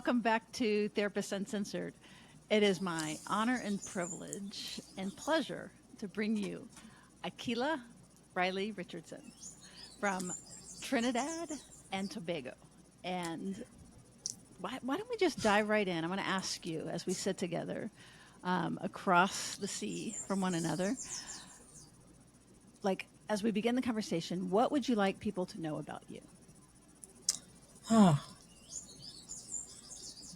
Welcome back to Therapist Uncensored. It is my honor and privilege and pleasure to bring you Akilah Riley-Richardson from Trinidad and Tobago. And why don't we just dive right in? I'm going to ask you as we sit together across the sea from one another, like as we begin the conversation, what would you like people to know about you? Ah,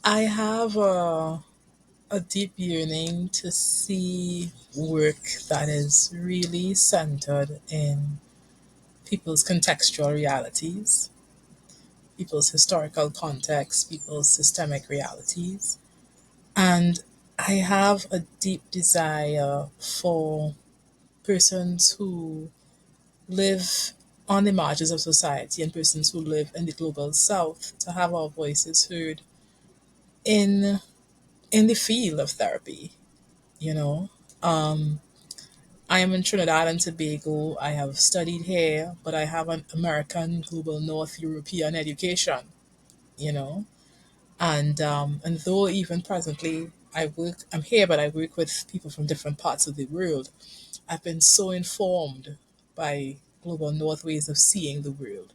I have a deep yearning to see work that is really centered in people's contextual realities, people's historical context, people's systemic realities. And I have a deep desire for persons who live on the margins of society and persons who live in the global south to have our voices heard in in the field of therapy, you know. Um, I am in Trinidad and Tobago. I have studied here, but I have an American Global North European education, you know. And though even presently I'm here, but I work with people from different parts of the world. I've been so informed by Global North ways of seeing the world.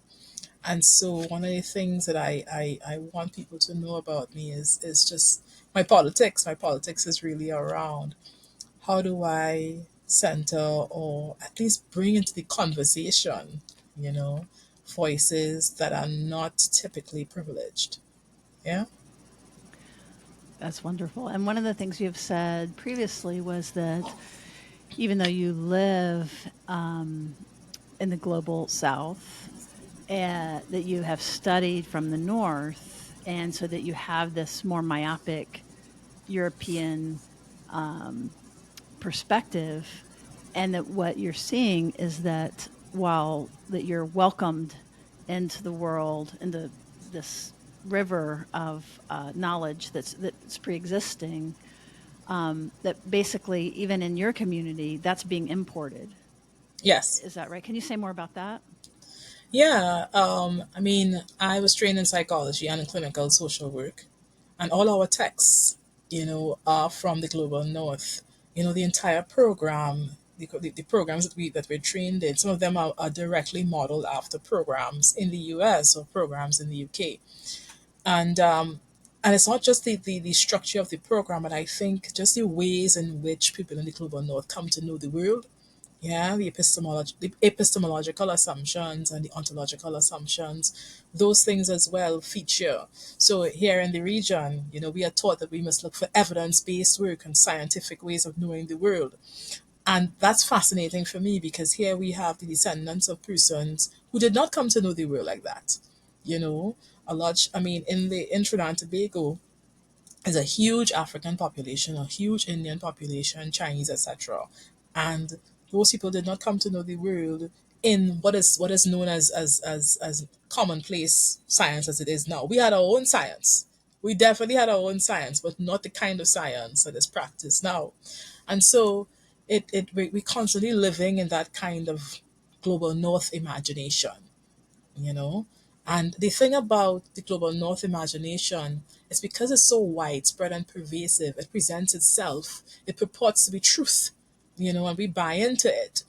And so one of the things that I want people to know about me is just my politics. My politics is really around how do I center or at least bring into the conversation, you know, voices that are not typically privileged. Yeah. That's wonderful. And one of the things you've said previously was that even though you live in the global south, that you have studied from the north, and so that you have this more myopic European um, perspective, and that what you're seeing is that while that you're welcomed into the world, into this river of knowledge that's pre-existing, that basically even in your community that's being imported. Yes. Is that right? Can you say more about that? Yeah. I mean, I was trained in psychology and in clinical social work, and all our texts, are from the global north. The entire program, the programs that we're trained in, some of them are directly modeled after programs in the US or programs in the UK. And it's not just the structure of the program, but I think just the ways in which people in the global north come to know the world. Yeah, the epistemological assumptions and the ontological assumptions, those things as well feature. So here in the region, we are taught that we must look for evidence-based work and scientific ways of knowing the world. And that's fascinating for me because here we have the descendants of persons who did not come to know the world like that. You know, a lot, I mean, in Trinidad and Tobago, is a huge African population, a huge Indian population, Chinese, etc. And those people did not come to know the world in what is known as commonplace science as it is now. We had our own science. We definitely had our own science, but not the kind of science that is practiced now. And so we constantly living in that kind of global north imagination, you know. And the thing about the global north imagination is because it's so widespread and pervasive, it presents itself, it purports to be truth, and we buy into it.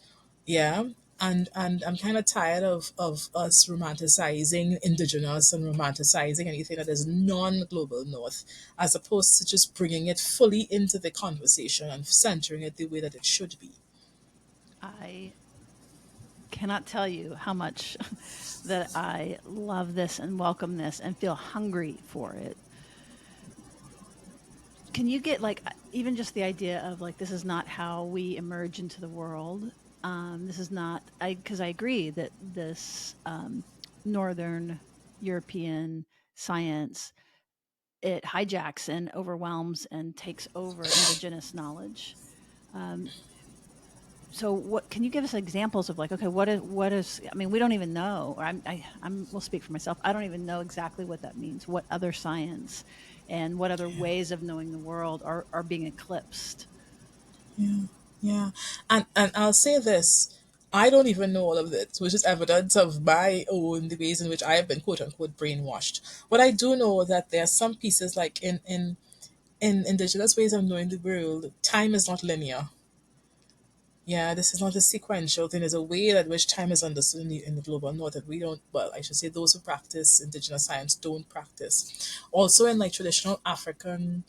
Yeah. And I'm kind of tired of us romanticizing indigenous and romanticizing anything that is non-global north, as opposed to just bringing it fully into the conversation and centering it the way that it should be. I cannot tell you how much that I love this and welcome this and feel hungry for it. Can you get like even just the idea of like this is not how we emerge into the world? This is not I because I agree that this northern European science, it hijacks and overwhelms and takes over indigenous knowledge. Um, so what can you give us examples of like okay what is I mean we don't even know or I'm will speak for myself. I don't even know exactly what that means, what other science and what other ways of knowing the world are being eclipsed. Yeah, yeah. And I'll say this. I don't even know all of this, which is evidence of my own the ways in which I have been quote unquote brainwashed. But I do know that there are some pieces like in indigenous ways of knowing the world, time is not linear. Yeah, this is not a sequential thing. There's a way that which time is understood in the global north that we don't, well, I should say those who practice indigenous science don't practice. Also in like traditional African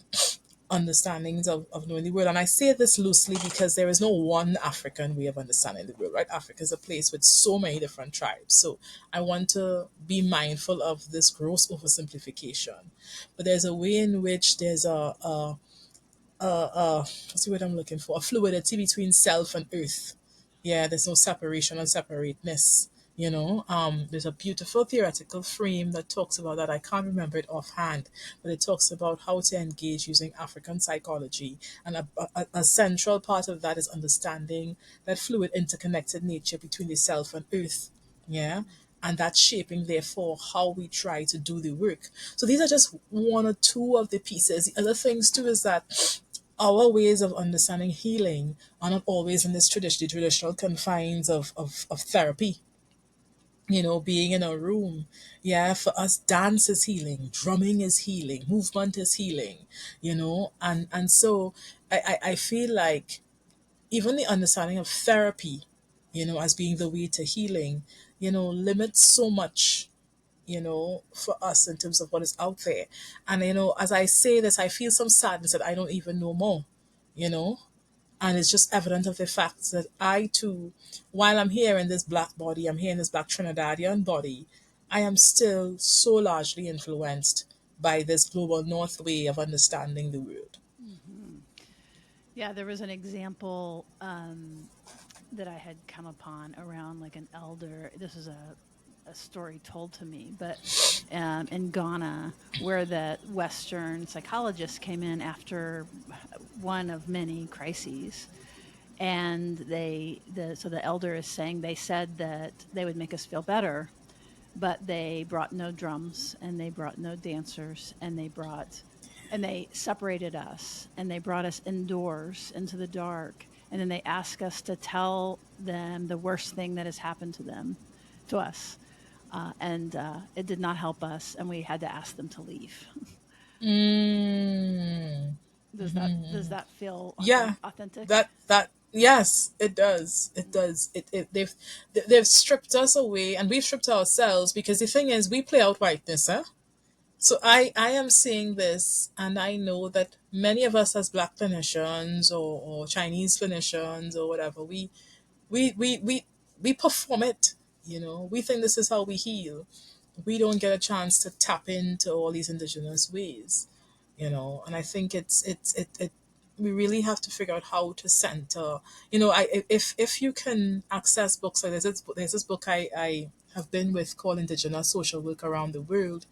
understandings of knowing the world. And I say this loosely because there is no one African way of understanding the world, right? Africa is a place with so many different tribes. So I want to be mindful of this gross oversimplification. But there's a way in which there's what's the word I'm looking for? A fluidity between self and earth. Yeah, there's no separation and separateness. There's a beautiful theoretical frame that talks about that. I can't remember it offhand, but it talks about how to engage using African psychology. And a central part of that is understanding that fluid, interconnected nature between the self and earth. Yeah. And that's shaping, therefore, how we try to do the work. So these are just one or two of the pieces. The other things, too, is that our ways of understanding healing are not always in this traditional confines of therapy, being in a room. Yeah, for us, dance is healing, drumming is healing, movement is healing, and so I feel like even the understanding of therapy, as being the way to healing, limits so much, for us in terms of what is out there. And, as I say this, I feel some sadness that I don't even know more, you know? And it's just evident of the fact that I too, while I'm here in this black body, I'm here in this black Trinidadian body, I am still so largely influenced by this global north way of understanding the world. Hmm. Yeah, there was an example that I had come upon around like an elder. This is a story told to me, but in Ghana, where the Western psychologists came in after one of many crises, and so the elder is saying they said that they would make us feel better, but they brought no drums and they brought no dancers and they separated us and they brought us indoors into the dark, and then they asked us to tell them the worst thing that has happened to us, and it did not help us, and we had to ask them to leave. Mm. Does that feel Yeah, authentic? that yes, it does. It does. They've stripped us away, and we've stripped ourselves because the thing is, we play out whiteness, huh? So I am seeing this, and I know that many of us as Black clinicians or Chinese clinicians or whatever, we we we we perform it. We think this is how we heal. We don't get a chance to tap into all these indigenous ways. And I think we really have to figure out how to center. If you can access books like there's this book I have been with called Indigenous Social Work Around the World,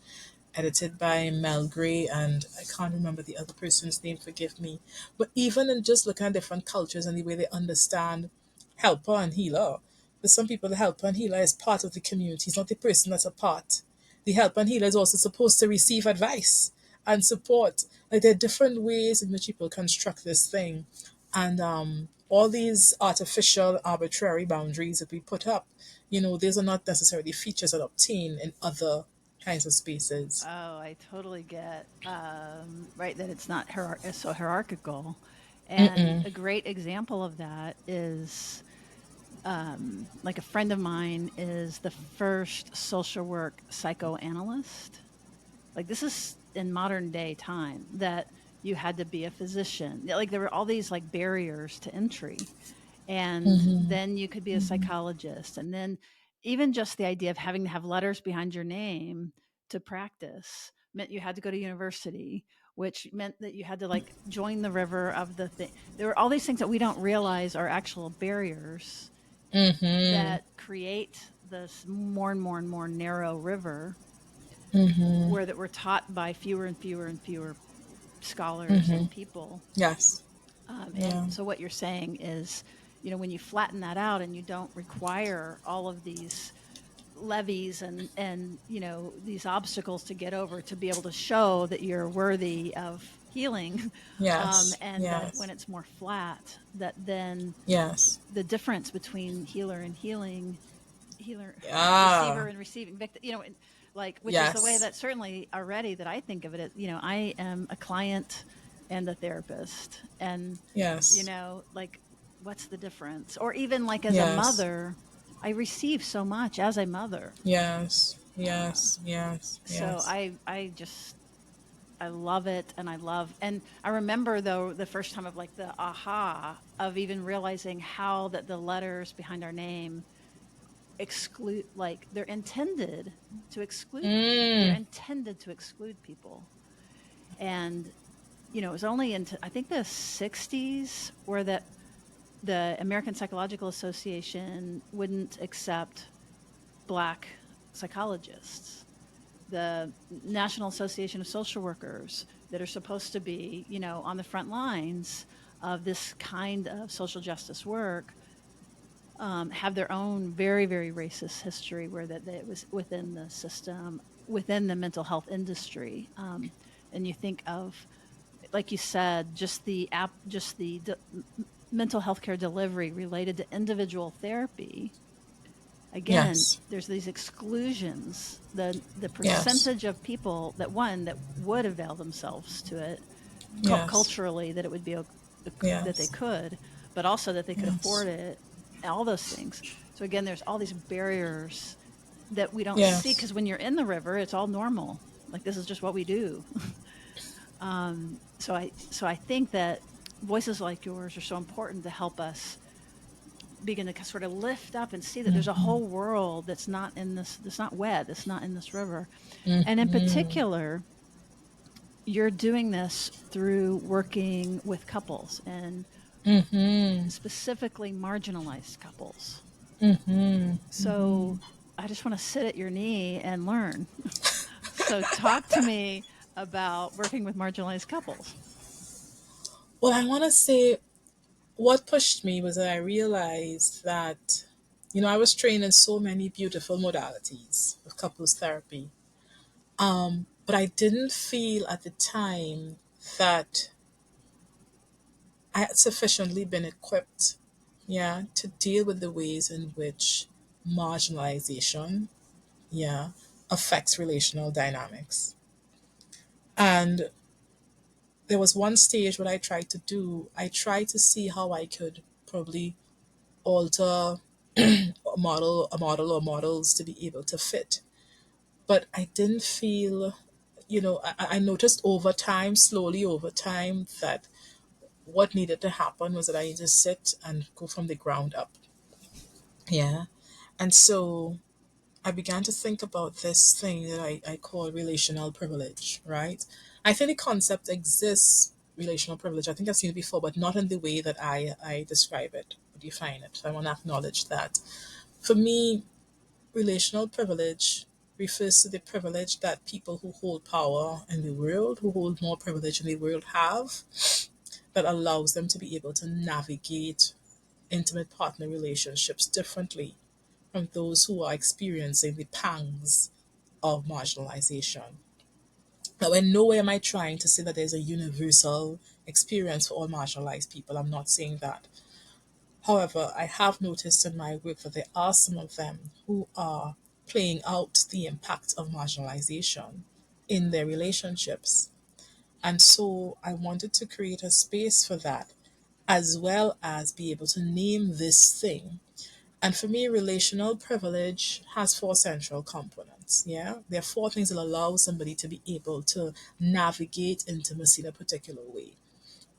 edited by Mel Gray, and I can't remember the other person's name, forgive me. But even in just looking at different cultures and the way they understand helper and healer, for some people, the helper and healer is part of the community. It's not the person that's a part. The helper and healer is also supposed to receive advice and support. Like there are different ways in which people construct this thing. And all these artificial, arbitrary boundaries that we put up, these are not necessarily features that obtain in other kinds of spaces. Oh, I totally get right that it's not it's so hierarchical, and a great example of that is like a friend of mine is the first social work psychoanalyst. Like this is in modern day time that you had to be a physician. Like there were all these like barriers to entry, and then you could be a psychologist, and then even just the idea of having to have letters behind your name to practice meant you had to go to university, which meant that you had to like join the river of the thing. There were all these things that we don't realize are actual barriers that create this more and more and more narrow river where that we're taught by fewer and fewer and fewer scholars and people. Yes. And Yeah. so what you're saying is, when you flatten that out and you don't require all of these levees and these obstacles to get over to be able to show that you're worthy of healing. Yes. And that when Yes. it's more flat, that then Yes. the difference between healer and healing, healer, receiver Ah. and receiving victim, like, which is the way Yes. that certainly already that I think of it. I am a client and a therapist, and Yes. like, what's the difference? Or even like as a Yes. mother, I receive so much as a mother. Yes. Uh, Yes. Yes. so Yes. I love it, and I remember though the first time of like the aha of even realizing how that the letters behind our name exclude, like they're intended to exclude people. They're Mm. intended to exclude people. And it was only into, I think, the 60s where the American Psychological Association wouldn't accept Black psychologists. The National Association of Social Workers, that are supposed to be, on the front lines of this kind of social justice work, have their own very, very racist history, where that it was within the system, within the mental health industry. And you think of, like you said, just the mental health care delivery related to individual therapy. Again, Yes. there's these exclusions. The Yes. percentage of people that would avail themselves to it, Yes. culturally, that it would be that they Yes. could, but also that they could Yes. afford it, all those things. So again, there's all these barriers that we don't see, Yes. because when you're in the river, it's all normal. Like, this is just what we do. So I think that voices like yours are so important to help us begin to sort of lift up and see that there's a whole world that's not wet, that's not in this river. And in particular, you're doing this through working with couples, and specifically marginalized couples. So I just want to sit at your knee and learn. So talk to me about working with marginalized couples. Well, I want to say what pushed me was that I realized that, I was trained in so many beautiful modalities of couples therapy. But I didn't feel at the time that I had sufficiently been equipped, yeah, to deal with the ways in which marginalization, yeah, affects relational dynamics. And there was one stage what I tried to do. I tried to see how I could probably alter a model or models to be able to fit. But I didn't feel, I noticed over time, slowly over time, that what needed to happen was that I needed to sit and go from the ground up. Yeah. And so I began to think about this thing that I call relational privilege, right? I think the concept exists, relational privilege. I think I've seen it before, but not in the way that I describe it or define it. So I want to acknowledge that. For me, relational privilege refers to the privilege that people who hold power in the world, who hold more privilege in the world, have, that allows them to be able to navigate intimate partner relationships differently from those who are experiencing the pangs of marginalization. Now, in no way am I trying to say that there's a universal experience for all marginalized people. I'm not saying that. However, I have noticed in my work that there are some of them who are playing out the impact of marginalization in their relationships. And so I wanted to create a space for that, as well as be able to name this thing. And for me, relational privilege has four central components. Yeah, there are four things that allow somebody to be able to navigate intimacy in a particular way.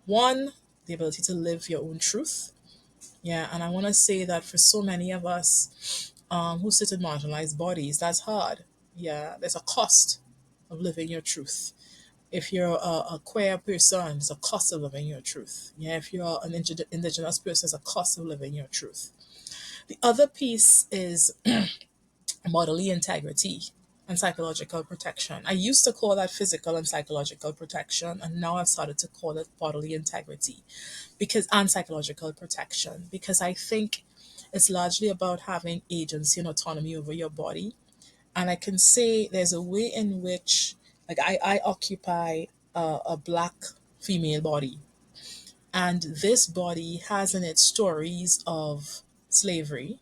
One, the ability to live your own truth. Yeah, and I want to say that for so many of us who sit in marginalized bodies, that's hard. Yeah, there's a cost of living your truth. If you're a queer person, there's a cost of living your truth. Yeah, if you're an indigenous person, there's a cost of living your truth. The other piece is bodily integrity. and psychological protection. I used to call that physical and psychological protection, and now I've started to call it bodily integrity because and psychological protection because I think it's largely about having agency and autonomy over your body. And I can say there's a way in which, like, I occupy a black female body, and this body has in it stories of slavery,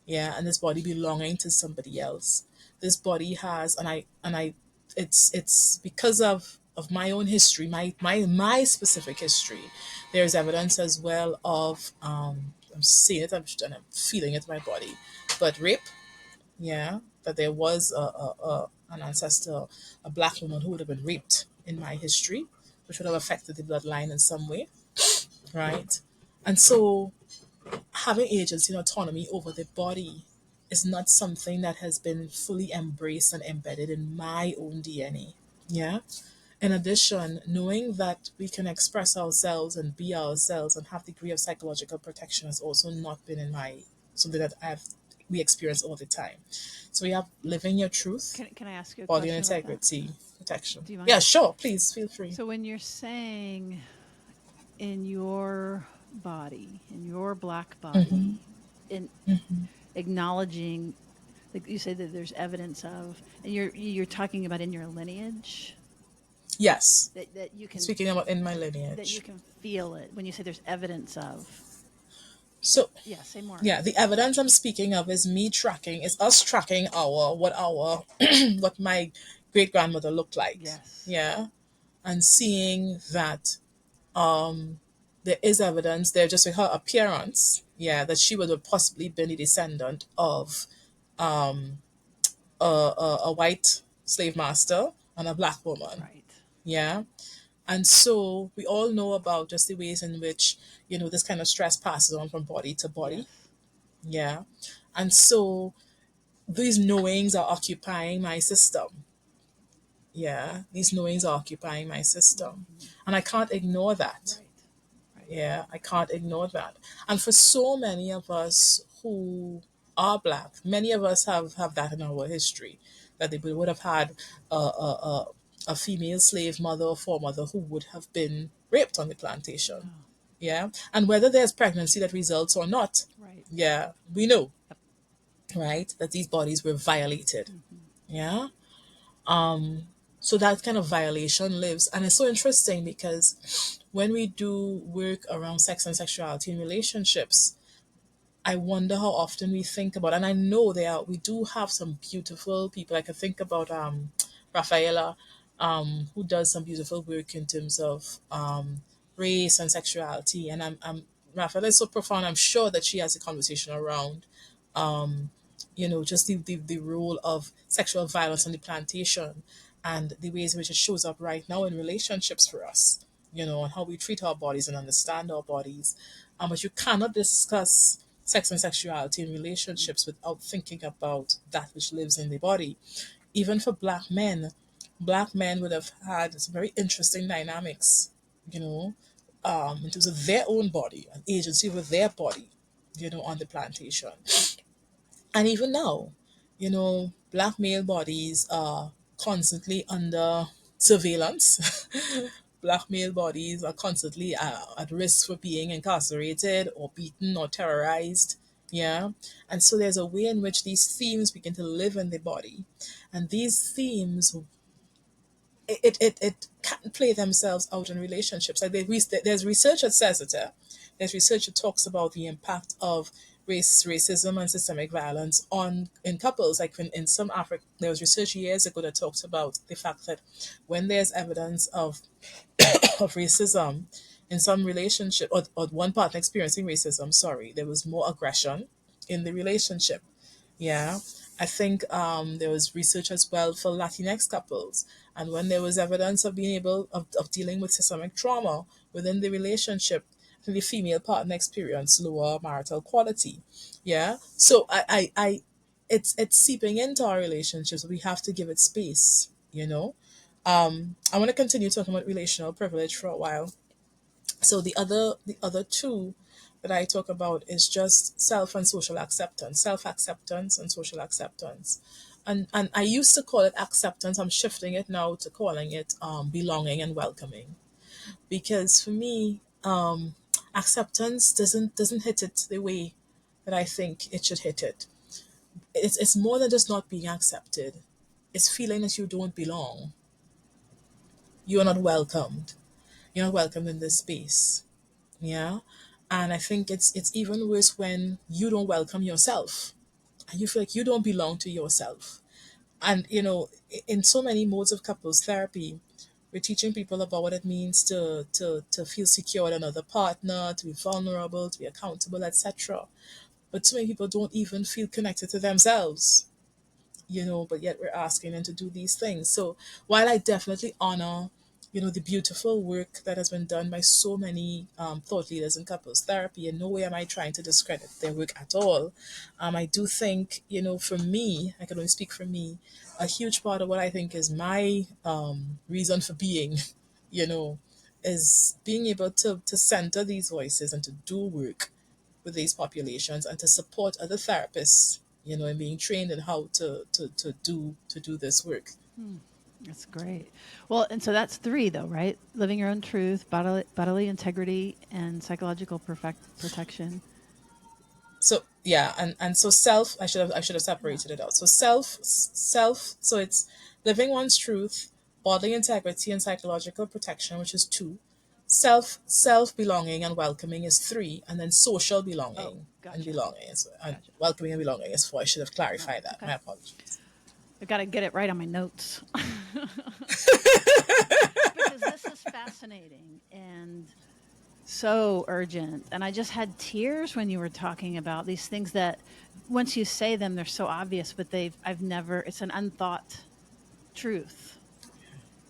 yeah, and this body belonging to somebody else. This body has, and I it's because of my own history, my specific history. There's evidence as well of I'm seeing it, and I'm feeling it in my body, but rape, yeah, that there was an ancestor, a black woman who would have been raped in my history, which would have affected the bloodline in some way, right? And so having agency and autonomy over the body is not something that has been fully embraced and embedded in my own DNA. Yeah. In addition, knowing that we can express ourselves and be ourselves and have degree of psychological protection has also not been in my something that we experience all the time. So we have living your truth, Can I ask you a body and question about that? integrity, protection. Do you Yeah, mind? sure. Please feel free. So when you're saying in your body, in your black body, in acknowledging, like you say that there's evidence of, and you're talking about in your lineage Yes. that you can Speaking about in my that you lineage. can feel it when you say there's evidence of. So Yeah, say more. yeah, the evidence I'm speaking of is me tracking, is us tracking our what my great grandmother looked like. Yes. Yeah. And seeing that there is evidence there just with her appearance, yeah, that she would have possibly been a descendant of a white slave master and a black woman. Right. Yeah. And so we all know about just the ways in which, this kind of stress passes on from body to body. Yes. Yeah. And so these knowings are occupying my system. Yeah. These knowings are occupying my system. Hmm. And I can't ignore that. Right. Right. Yeah. I can't ignore that. And for so many of us who are black, many of us have that in our history, that they would have had a female slave mother or foremother who would have been raped on the plantation. Oh, Yeah. And whether there's pregnancy that results or not, right. yeah, we know, Yep. right, that these bodies were violated. Hmm. Yeah. So that kind of violation lives. And it's so interesting because when we do work around sex and sexuality in relationships, I wonder how often we think about, and I know we do have some beautiful people. I can think about Rafaela, who does some beautiful work in terms of race and sexuality. And Rafaela is so profound. I'm sure that she has a conversation around just the role of sexual violence on the plantation and the ways in which it shows up right now in relationships for us, and how we treat our bodies and understand our bodies. But you cannot discuss sex and sexuality in relationships without thinking about that which lives in the body. Even for black men would have had some very interesting dynamics, you know, in terms of their own body and agency with their body, on the plantation. And even now, black male bodies are constantly under surveillance. Black male bodies are constantly at risk for being incarcerated or beaten or terrorized. Yeah. And so there's a way in which these themes begin to live in the body. And these themes it can play themselves out in relationships. Like there's research that says it. There's research that talks about the impact of racism, and systemic violence on in couples. Like in some Africa, there was research years ago that talks about the fact that when there's evidence of racism in some relationship, or one partner experiencing racism, sorry, there was more aggression in the relationship. Yeah. I think there was research as well for Latinx couples. And when there was evidence of being able of dealing with systemic trauma within the relationship, the female partner experienced lower marital quality. Yeah. So it's seeping into our relationships. We have to give it space. I want to continue talking about relational privilege for a while. So the other two that I talk about is just self and social acceptance, self acceptance and social acceptance. and I used to call it acceptance. I'm shifting it now to calling it belonging and welcoming, because for me, acceptance doesn't hit it the way that I think it should hit it. It's more than just not being accepted. It's feeling that you don't belong. You're not welcomed. You're not welcomed in this space. Yeah. And I think it's even worse when you don't welcome yourself and you feel like you don't belong to yourself. And in so many modes of couples therapy, we're teaching people about what it means to feel secure with another partner, to be vulnerable, to be accountable, etc. But so many people don't even feel connected to themselves, but yet we're asking them to do these things. So while I definitely honor, the beautiful work that has been done by so many thought leaders in couples therapy, in no way am I trying to discredit their work at all. I do think, for me, I can only speak for me, a huge part of what I think is my reason for being, you know, is being able to center these voices and to do work with these populations and to support other therapists, in being trained in how to do this work. Hmm. That's great. Well, and so that's three, though, right? Living your own truth, bodily integrity, and psychological protection. So yeah, and so self, I should have Yeah. separated it out. So self, so it's living one's truth, bodily integrity, and psychological protection, which is two. Self belonging and welcoming is three, and then social Oh, belonging and gotcha. belonging is, and Gotcha. welcoming and belonging is four. I should have Oh, clarified that. okay. My apologies. I've got to get it right on my notes. Because this is fascinating and so urgent. And I just had tears when you were talking about these things that once you say them, they're so obvious, but I've never, it's an unthought truth.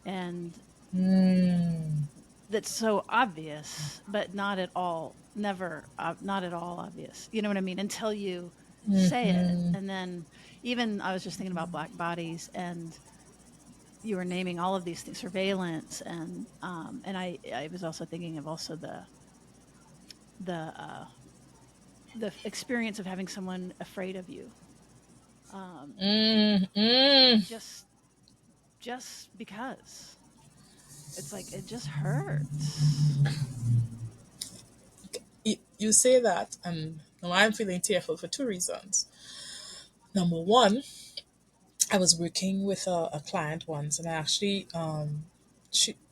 And Mm, that's so obvious, but not at all, never, not at all obvious. You know what I mean? Until you say it. mm-hmm. And then even I was just thinking about black bodies, and you were naming all of these things, surveillance, and I was also thinking of also the the experience of having someone afraid of you, um, Mm, mm. just because it's like it just hurts. You say that, and now I'm feeling tearful for two reasons. Number one, I was working with a client once, and I actually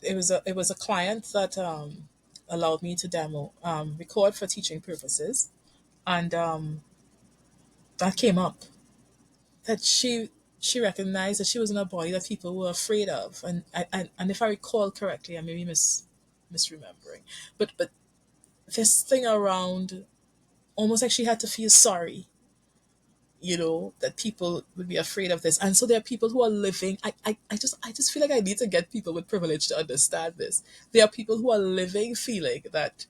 it was a client that allowed me to demo record for teaching purposes, and that came up that she recognized that she was in a body that people were afraid of, and if I recall correctly, I may be misremembering, but this thing around almost like she had to feel sorry, that people would be afraid of this. And so there are people who are living, I just feel like I need to get people with privilege to understand this. There are people who are living feeling that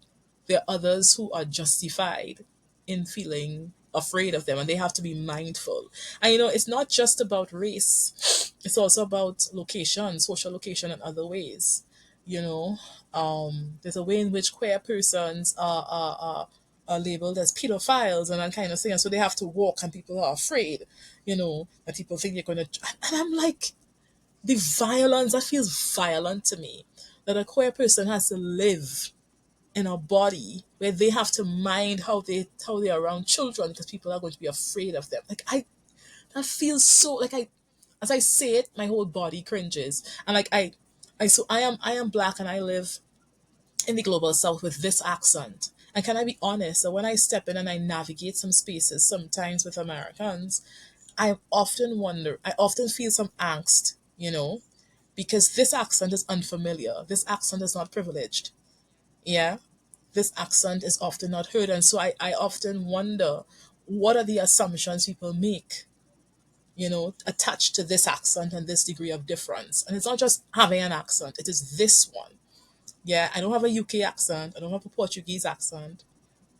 there are others who are justified in feeling afraid of them, and they have to be mindful. And it's not just about race, it's also about location, social location, and other ways. you know there's a way in which queer persons are labeled as pedophiles and that kind of thing, and so they have to walk and people are afraid, that people think they're going to, and I'm like, the violence that feels violent to me, that a queer person has to live in a body where they have to mind how they're around children because people are going to be afraid of them. Like, that feels so, like, as I say it, my whole body cringes. And like, I am black and I live in the global south with this accent. And can I be honest, that when I step in and I navigate some spaces, sometimes with Americans, I often feel some angst, because this accent is unfamiliar. This accent is not privileged. Yeah. This accent is often not heard. And so I often wonder, what are the assumptions people make, attached to this accent and this degree of difference. And it's not just having an accent, it is this one. Yeah, I don't have a UK accent. I don't have a Portuguese accent.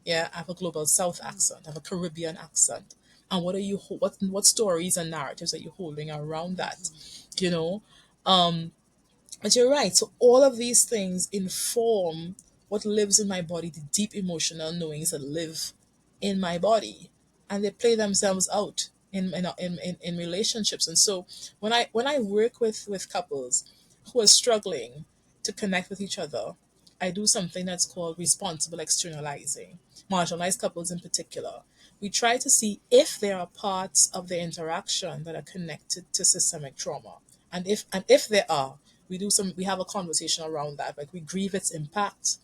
Yeah, I have a global South accent. I have a Caribbean accent. And what stories and narratives are you holding around that? You know, but you're right. So all of these things inform what lives in my body, the deep emotional knowings that live in my body, and they play themselves out in relationships. And so when I work with couples who are struggling to connect with each other, I do something that's called responsible externalizing. Marginalized couples in particular, we try to see if there are parts of the interaction that are connected to systemic trauma, and if there are, we have a conversation around that. Like, we grieve its impact,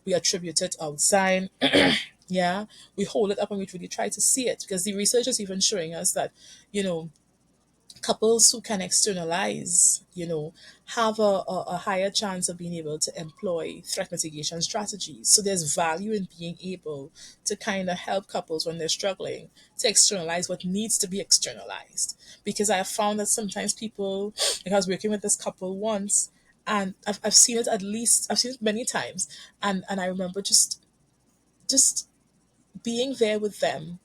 we attribute it outside. Yeah, we hold it up and we really try to see it, because the research is even showing us that, you know, couples who can externalize, have a higher chance of being able to employ threat mitigation strategies. So there's value in being able to kind of help couples when they're struggling to externalize what needs to be externalized. Because I have found that sometimes people, like, I was working with this couple once, and I've seen it, I've seen it many times, and I remember just being there with them,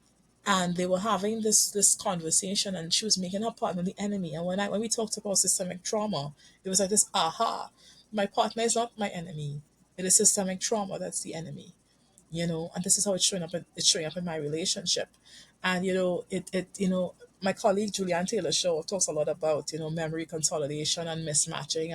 and they were having this conversation, and she was making her partner the enemy. And when we talked about systemic trauma, it was like this aha, my partner is not my enemy, it is systemic trauma that's the enemy. And this is how it's showing up in my relationship. And my colleague Julianne Taylor Shaw talks a lot about memory consolidation and mismatching.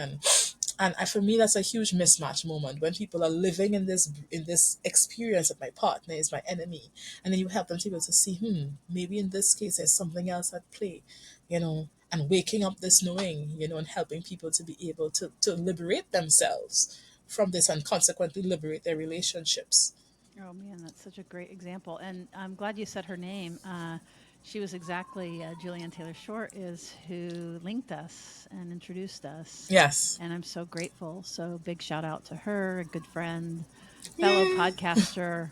And for me, that's a huge mismatch moment, when people are living in this experience that my partner is my enemy, and then you help them to be able to see, maybe in this case there's something else at play, and waking up this knowing, and helping people to be able to liberate themselves from this, and consequently liberate their relationships. Oh man, that's such a great example, and I'm glad you said her name. She was exactly Julianne Taylor Short is who linked us and introduced us, Yes. and I'm so grateful. So big shout out to her, a good friend, fellow Yeah. podcaster,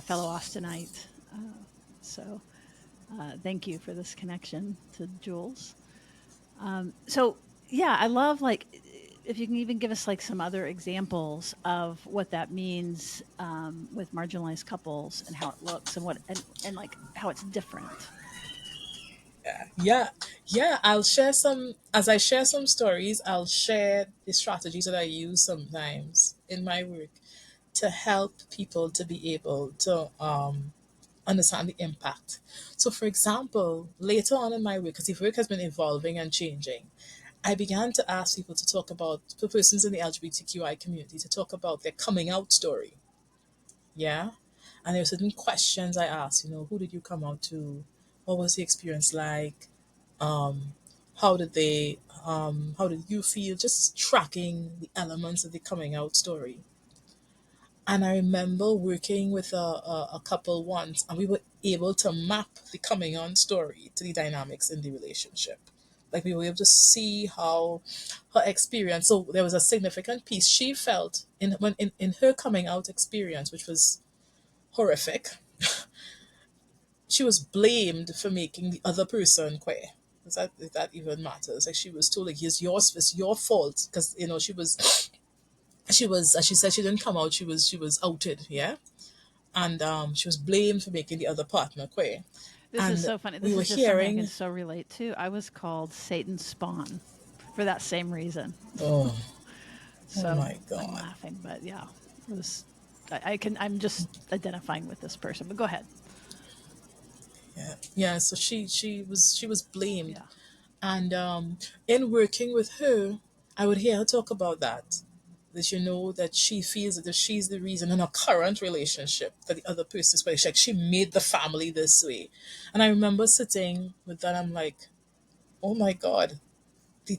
fellow Austinite. So thank you for this connection to Jules. So yeah, I love, like, if you can even give us like some other examples of what that means with marginalized couples and how it looks and and like how it's different. Yeah, yeah. I'll share some as I share some stories. I'll share the strategies that I use sometimes in my work to help people to be able to understand the impact. So, for example, later on in my work, because the work has been evolving and changing, I began to ask people to talk about, for persons in the LGBTQI community, to talk about their coming out story. Yeah. And there were certain questions I asked, who did you come out to? What was the experience like? Um, how did you feel? Just tracking the elements of the coming out story. And I remember working with a couple once, and we were able to map the coming on story to the dynamics in the relationship. Like, we were able to see how her experience. So there was a significant piece she felt in her coming out experience, which was horrific. She was blamed for making the other person queer. If that even matters? Like, she was told, like, it's your fault, because she was, as she said, she didn't come out. She was outed. Yeah. And she was blamed for making the other partner queer. This is And so funny. we This were is just something I can hearing, so relate to. I was called Satan's spawn for that same reason. oh, oh So my I'm God. laughing, but yeah, it was. I'm just identifying with this person. But go ahead. Yeah, yeah. So she was blamed. Yeah. And in working with her, I would hear her talk about that. That, that she feels that if she's the reason in a current relationship that the other person is, like, she made the family this way. And I remember sitting with that, I'm like, oh my God,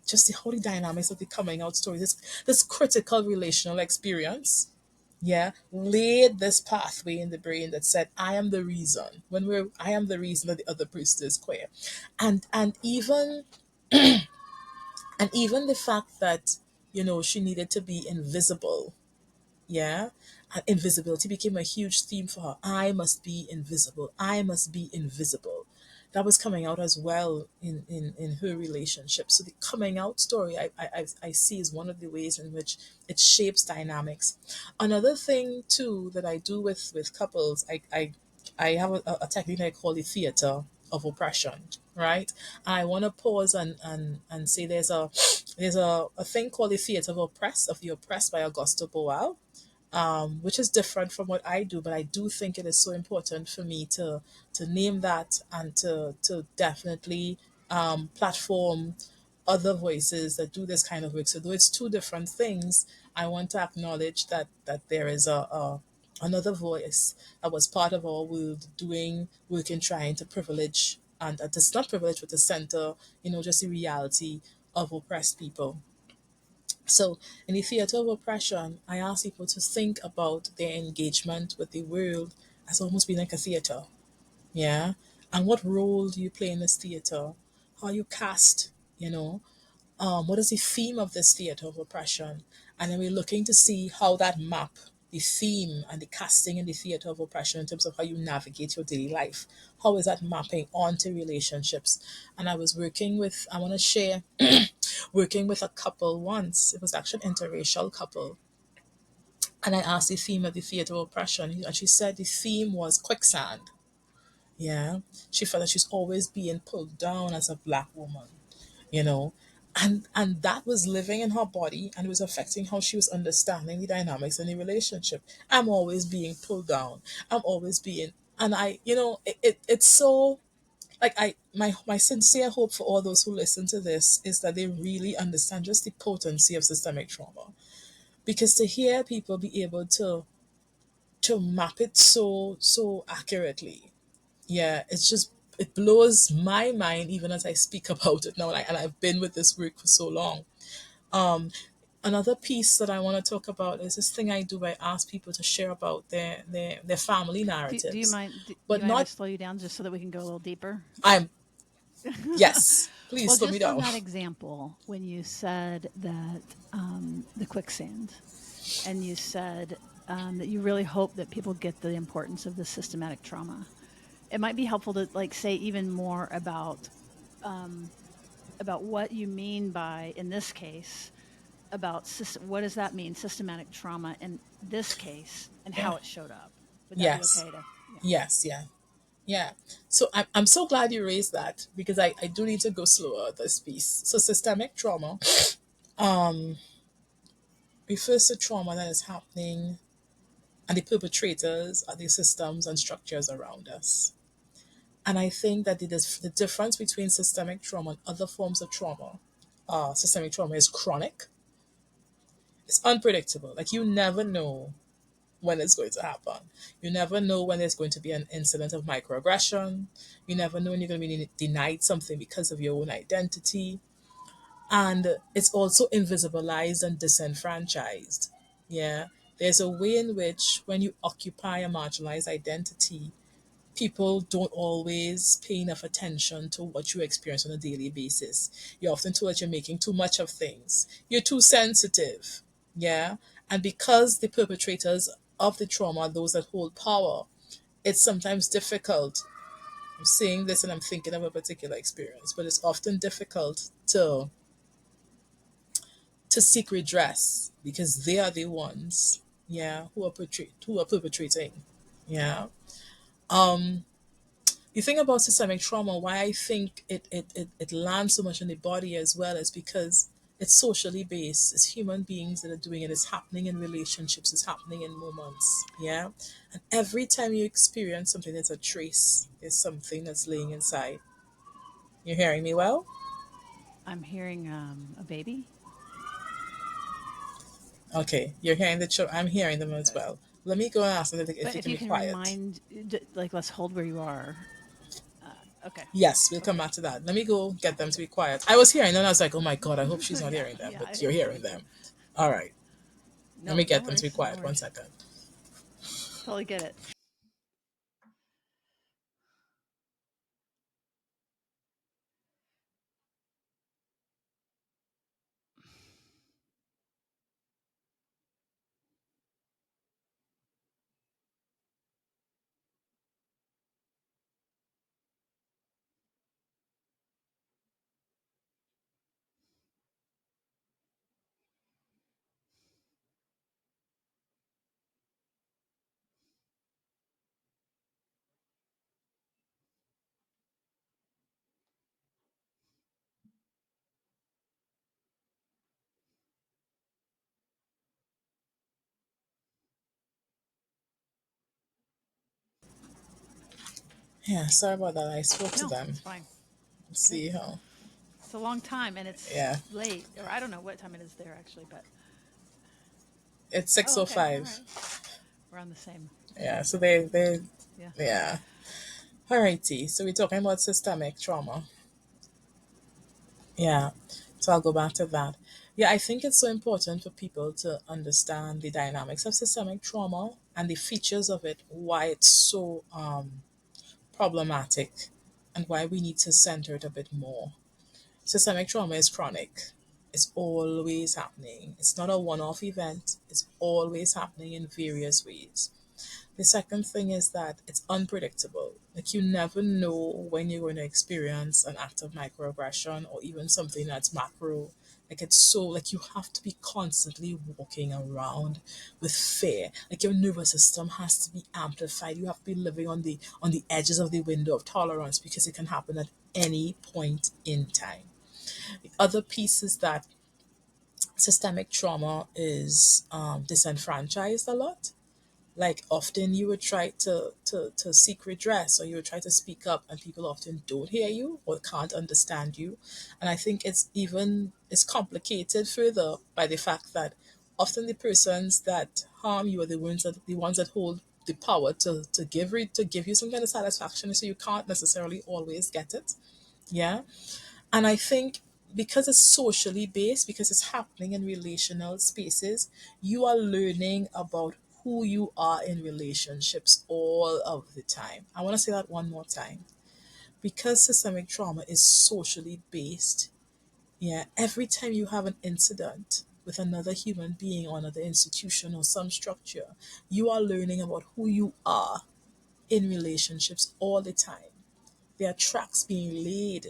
just the holy dynamics of the coming out story, this critical relational experience, yeah, laid this pathway in the brain that said, I am the reason. I am the reason that the other person is queer. And even the fact that, she needed to be invisible. Yeah. And invisibility became a huge theme for her. I must be invisible. I must be invisible. That was coming out as well in her relationship. So the coming out story, I see, is one of the ways in which it shapes dynamics. Another thing too that I do with couples, I have a technique I call the theater of oppression, right? And I want to pause and say there's a thing called the theater of the oppressed by Augusto Boal. which is different from what I do. But I do think it is so important for me to name that and to definitely platform other voices that do this kind of work. So though it's two different things, I want to acknowledge that there is a another voice that was part of our world doing work in trying to privilege and it's not privilege but to center, just the reality of oppressed people. So, in the theater of oppression, I ask people to think about their engagement with the world as almost being like a theater. Yeah. And what role do you play in this theater? How you cast, you know? What is the theme of this theater of oppression? And then we're looking to see how that map, the theme and the casting in the theater of oppression in terms of how you navigate your daily life. How is that mapping onto relationships? And I want to share, working with a couple once. It was actually an interracial couple. And I asked the theme of the theater of oppression, and she said the theme was quicksand. Yeah. She felt that she's always being pulled down as a black woman, you know. And that was living in her body and it was affecting how she was understanding the dynamics in the relationship. I'm always being pulled down. I'm always being and it's so like my sincere hope for all those who listen to this is that they really understand just the potency of systemic trauma. Because to hear people be able to map it so accurately, yeah, it blows my mind even as I speak about it now. Like, and I've been with this work for so long. Um, Another piece that I want to talk about is this thing I do where I ask people to share about their family Do you narratives, mind? Do you but mind if I not. slow you down just so that we can go a little deeper? I'm Yes. Please Well, slow me just on down. that example, when you said that the quicksand, and you said that you really hope that people get the importance of the systematic trauma, it might be helpful to like say even more um, about what you mean by, in this case, about what does that mean, systematic trauma in this case, and Yeah. how it showed up. Would that be Yes. okay to? Yeah. Yes. Yeah. Yeah. So I'm so glad you raised that because I do need to go slower at this piece. So systemic trauma refers to trauma that is happening and the perpetrators are the systems and structures around us. And I think that the difference between systemic trauma and other forms of trauma, systemic trauma is chronic, it's unpredictable. Like you never know when it's going to happen. You never know when there's going to be an incident of microaggression. You never know when you're going to be denied something because of your own identity. And it's also invisibilized and disenfranchised. Yeah. There's a way in which when you occupy a marginalized identity, people don't always pay enough attention to what you experience on a daily basis. You're often told that you're making too much of things. You're too sensitive. Yeah. And because the perpetrators of the trauma are those that hold power, it's sometimes difficult. I'm saying this and I'm thinking of a particular experience, but it's often difficult to seek redress because they are the ones, yeah, who are perpetrating. Yeah. Um the thing about systemic trauma, why I think it lands so much in the body as well, is because it's socially based. It's human beings that are doing it. It's happening in relationships. It's happening in moments. Yeah. And every time you experience something, there's a trace. There's something that's laying inside. You're hearing me well? I'm hearing a baby. Okay. You're hearing the children. I'm hearing them as Good. well. Let me go and ask them if But they if can you be can quiet. remind, like, let's hold where you are. Okay. Yes, we'll come Okay. back to that. Let me go get them Okay. to be quiet. I was hearing them. And I was like, oh my God, I hope she's not Yeah. hearing them. Yeah. But you're hearing Me too. them. All right. Let No. me No get them to be worries. No quiet. One worries. second. Totally get it. Yeah, sorry about that. I spoke to No, them. it's fine. See It's how. it's a long time and it's Yeah, late, or I don't know what time it is there actually, but it's oh, okay, all 6:05. right, we're on the same. Yeah, so they Yeah. yeah. Alrighty. So we're talking about systemic trauma. Yeah. So I'll go back to that. Yeah, I think it's so important for people to understand the dynamics of systemic trauma and the features of it, why it's so problematic, and why we need to center it a bit more. Systemic trauma is chronic. It's always happening. It's not a one off event, it's always happening in various ways. The second thing is that it's unpredictable. Like you never know when you're going to experience an act of microaggression or even something that's macro. Like it's so like you have to be constantly walking around with fear. Like your nervous system has to be amplified. You have to be living on the edges of the window of tolerance because it can happen at any point in time. The other piece is that systemic trauma is disenfranchised a lot. Like often you would try to seek redress or you would try to speak up and people often don't hear you or can't understand you. And I think it's complicated further by the fact that often the persons that harm you are the ones that hold the power to give you some kind of satisfaction, so you can't necessarily always get it. Yeah. And I think because it's socially based, because it's happening in relational spaces, you are learning about who you are in relationships all of the time. I want to say that one more time. Because systemic trauma is socially based, yeah, every time you have an incident with another human being or another institution or some structure, you are learning about who you are in relationships all the time. There are tracks being laid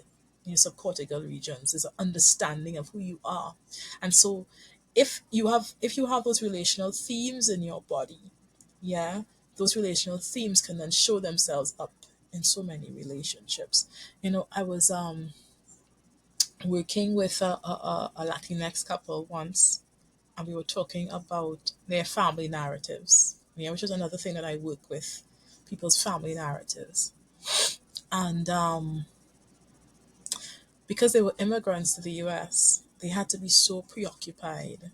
in your subcortical regions. There's an understanding of who you are. And so if you have those relational themes in your body, yeah, those relational themes can then show themselves up in so many relationships. I was working with a Latinx couple once, and we were talking about their family narratives. Yeah, which is another thing that I work with, people's family narratives. And because they were immigrants to the US, they had to be so preoccupied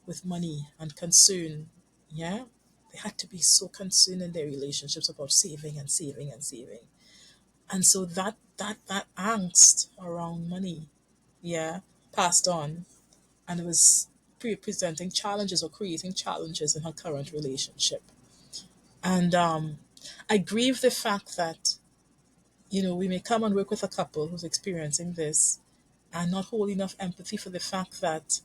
with money and concern. Yeah? They had to be so concerned in their relationships about saving and saving and saving. And so that angst around money, yeah, passed on, and it was presenting challenges or creating challenges in her current relationship. And I grieve the fact that, we may come and work with a couple who's experiencing this and not hold enough empathy for the fact that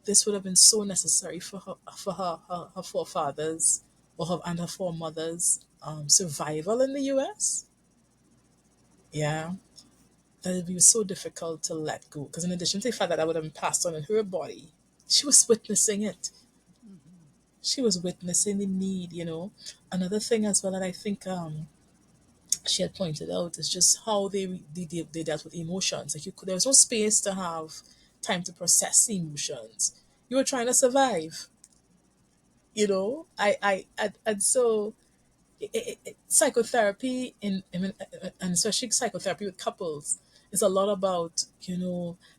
this would have been so necessary her forefathers and her foremothers' survival in the US. Yeah, that it would be so difficult to let go. Because in addition to the fact that would have been passed on in her body, she was witnessing it. Hmm. She was witnessing the need. Another thing as well that I think she had pointed out is just how they dealt with emotions. Like there was no space to have time to process the emotions. You were trying to survive. And so psychotherapy and especially psychotherapy with couples is a lot about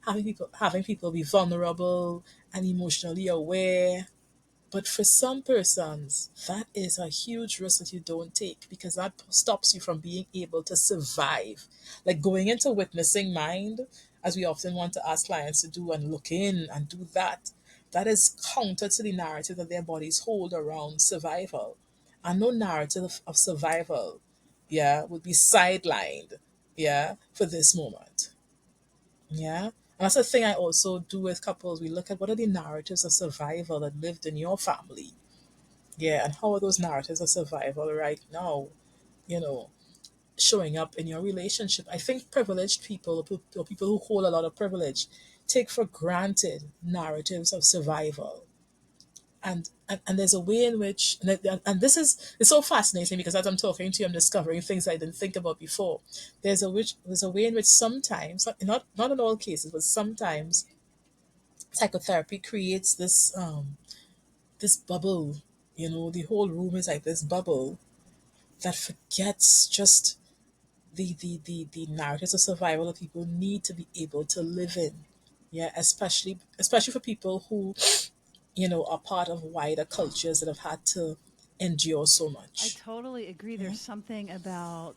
having people be vulnerable and emotionally aware, but for some persons, that is a huge risk that you don't take because that stops you from being able to survive. Like going into witnessing mind, as we often want to ask clients to do and look in and do that, that is counter to the narrative that their bodies hold around survival. And no narrative of survival, yeah, would be sidelined, yeah, for this moment. Yeah. And that's the thing I also do with couples. We look at what are the narratives of survival that lived in your family. Yeah, and how are those narratives of survival right now, you know, showing up in your relationship? I think privileged people or people who hold a lot of privilege take for granted narratives of survival. And there's a way in which and this is it's so fascinating because as I'm talking to you I'm discovering things I didn't think about before. There's a way in which sometimes, not in all cases, but sometimes psychotherapy creates this bubble. The whole room is like this bubble that forgets just the narratives of survival that people need to be able to live in. Yeah, especially for people who, are part of wider cultures that have had to endure so I much. totally agree. Yeah. There's something about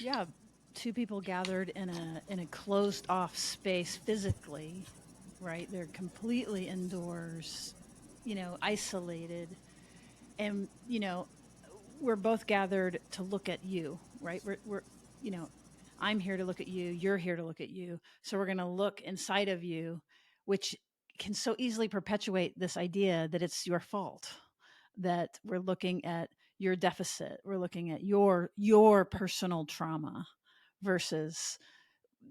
yeah, two people gathered in a closed off space physically, right? They're completely indoors, isolated, and we're both gathered to look at you, right? We're you know, I'm here to look at you, you're here to look at you. So we're going to look inside of you, which can so easily perpetuate this idea that it's your fault, that we're looking at your deficit, we're looking at your personal trauma versus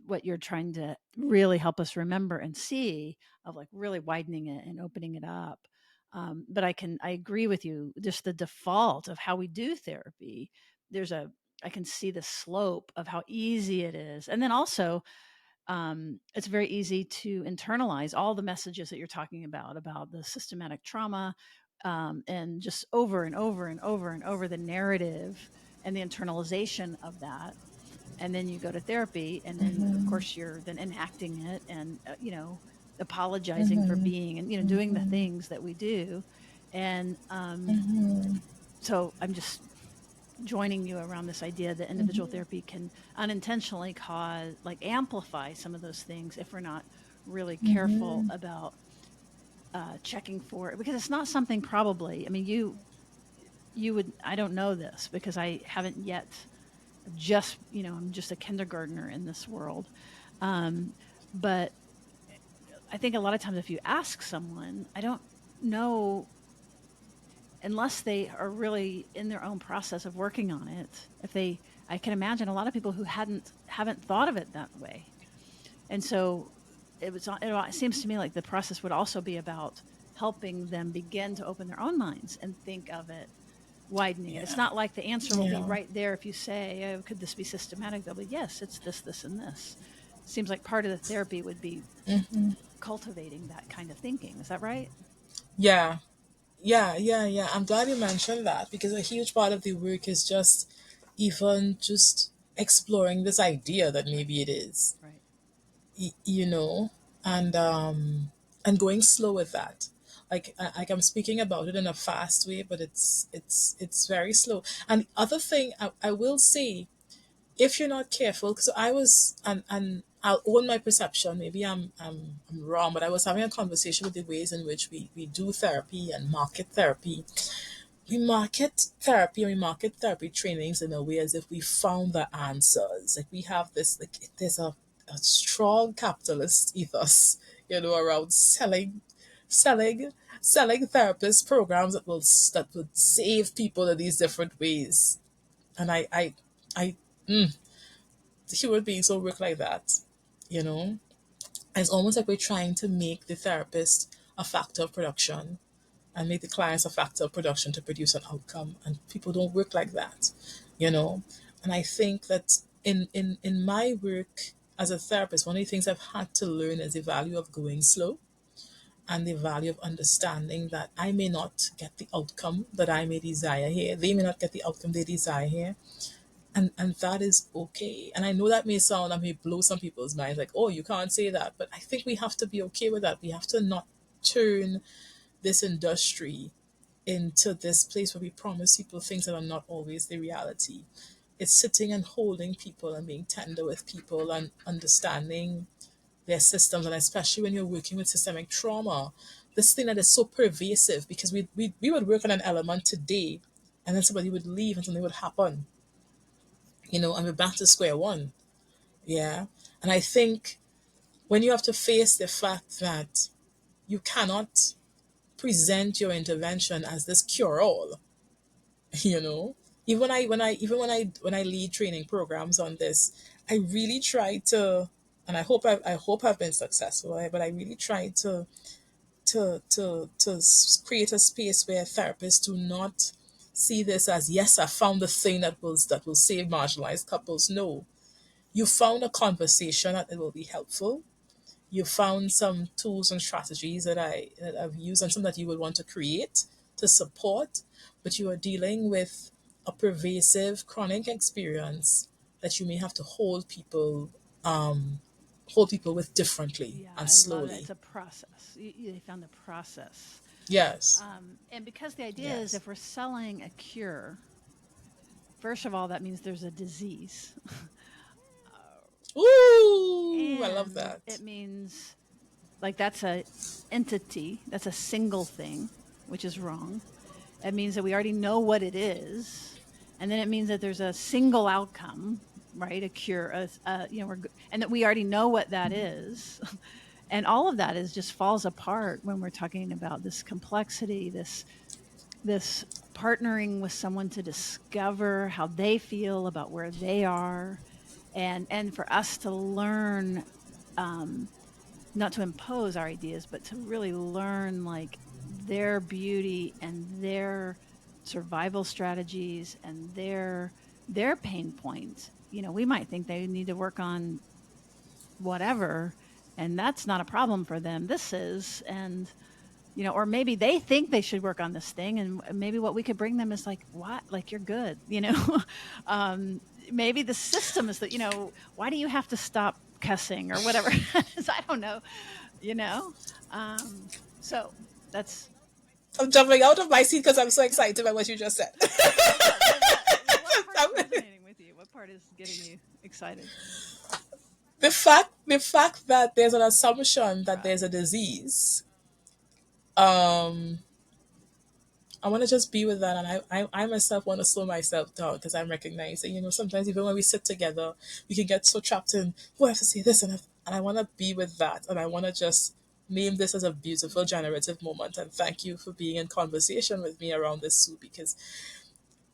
what you're trying to really help us remember and see, of like really widening it and opening it up. But I agree with you, just the default of how we do therapy. there's a I can see the slope of how easy it is, and then also it's very easy to internalize all the messages that you're talking about the systematic trauma, and just over and over and over and over the narrative and the internalization of that. And then you go to therapy, and then of course you're then enacting it, and apologizing for being, and doing the things that we do. And so I'm just joining you around this idea that individual therapy can unintentionally cause, like, amplify some of those things if we're not really careful about checking for it, because it's not something, probably, I mean, you would, I don't know this because I haven't yet, just, I'm just a kindergartner in this world. um, but I think a lot of times if you ask someone, I don't know, unless they are really in their own process of working on it, if they, I can imagine a lot of people who haven't thought of it that way. And so it seems to me like the process would also be about helping them begin to open their own minds and think of it, widening it. It's Yeah. not like the answer will be Yeah. right there if you say, oh, could this be systematic? They'll be, yes, it's this, this, and this. Seems like part of the therapy would be cultivating that kind of thinking. Is that right? Yeah. Yeah. I'm glad you mentioned that because a huge part of the work is just exploring this idea that maybe it is, Right. y- you know, and going slow with that. Like I'm speaking about it in a fast way, but it's very slow. And the other thing I will say, if you're not careful, because I was, and I'll own my perception, maybe I'm wrong, but I was having a conversation with the ways in which we do therapy and market therapy. We market therapy trainings in a way as if we found the answers. Like we have this, like there's a strong capitalist ethos, around selling, selling therapist programs that would save people in these different ways. And I human beings don't work like that, you know. It's almost like we're trying to make the therapist a factor of production and make the clients a factor of production to produce an outcome. And people don't work like that, you know. And I think that in my work as a therapist, one of the things I've had to learn is the value of going slow and the value of understanding that I may not get the outcome that I may desire here. They may not get the outcome they desire here. And that is okay. And I know that may sound, that may blow some people's minds, like, oh, you can't say that. But I think we have to be okay with that. We have to not turn this industry into this place where we promise people things that are not always the reality. It's sitting and holding people and being tender with people and understanding their systems. And especially when you're working with systemic trauma, this thing that is so pervasive, because we would work on an element today and then somebody would leave and something would happen, and we're back to square one. Yeah. And I think when you have to face the fact that you cannot present your intervention as this cure all, you know, even when I lead training programs on this, I really try to, and I hope I've been successful, right? But I really try to create a space where therapists do not see this as, yes, I found the thing that will save marginalized couples. No, you found a conversation that it will be helpful. You found some tools and strategies that I've used and some that you would want to create to support, but you are dealing with a pervasive chronic experience that you may have to um, hold people with differently Yeah, and I love that. It's slowly. a process. They found the process. Yes, And because the idea is yes. if we're selling a cure, first of all, that means there's a disease. Ooh, I love And that. it means like that's a entity, that's a single thing, which is wrong. It means that we already know what it is. And then it means that there's a single outcome, right? A cure, and that we already know what that is. And all of that is just falls apart when we're talking about this complexity, this partnering with someone to discover how they feel about where they are, and for us to learn, um, not to impose our ideas, but to really learn like their beauty and their survival strategies and their pain points. We might think they need to work on whatever, and that's not a problem for them. This is, and or maybe they think they should work on this thing, and maybe what we could bring them is like, what, like, you're good, um, maybe the system is that, why do you have to stop cussing or whatever. I don't know, you know um, so that's I'm jumping out of my seat because I'm so excited by what you just said. what part is resonating with you? What part is getting you excited? The fact that there's an assumption that there's a Right. disease. Um, I want to just be with that, and I myself want to slow myself down because I'm recognizing, sometimes even when we sit together, we can get so trapped in, oh, I have to say this, and I want to be with that, and I want to just name this as a beautiful, generative moment. And thank you for being in conversation with me around this, Sue, because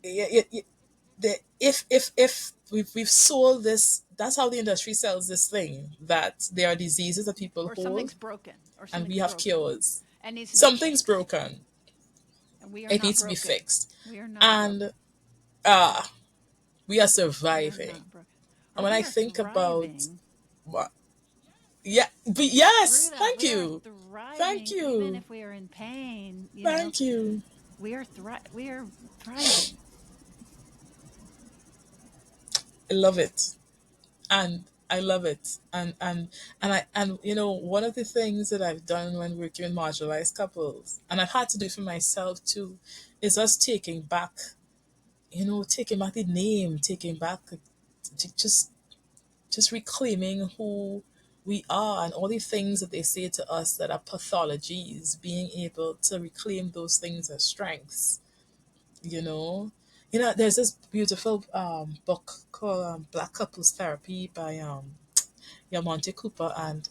if we've sold this, that's how the industry sells this thing, that there are diseases that people Or hold something's broken, or and we something's have broken cures. and needs to be Something's fixed, broken. and we are It not needs to be broken. fixed. We are not broken. And ah, we are We are surviving. not broken. And Or when we I are think about thriving. what, yeah, but Through yes, that, thank we are you. Thank thriving, even you. if we are in pain. Thank you. We are thriving. I love it. And I love it. And one of the things that I've done when working with marginalized couples, and I've had to do it for myself too, is us taking back the name, taking back just reclaiming who we are and all the things that they say to us that are pathologies, being able to reclaim those things as strengths, you know. There's this beautiful book called Black Couples Therapy by Monte Cooper, and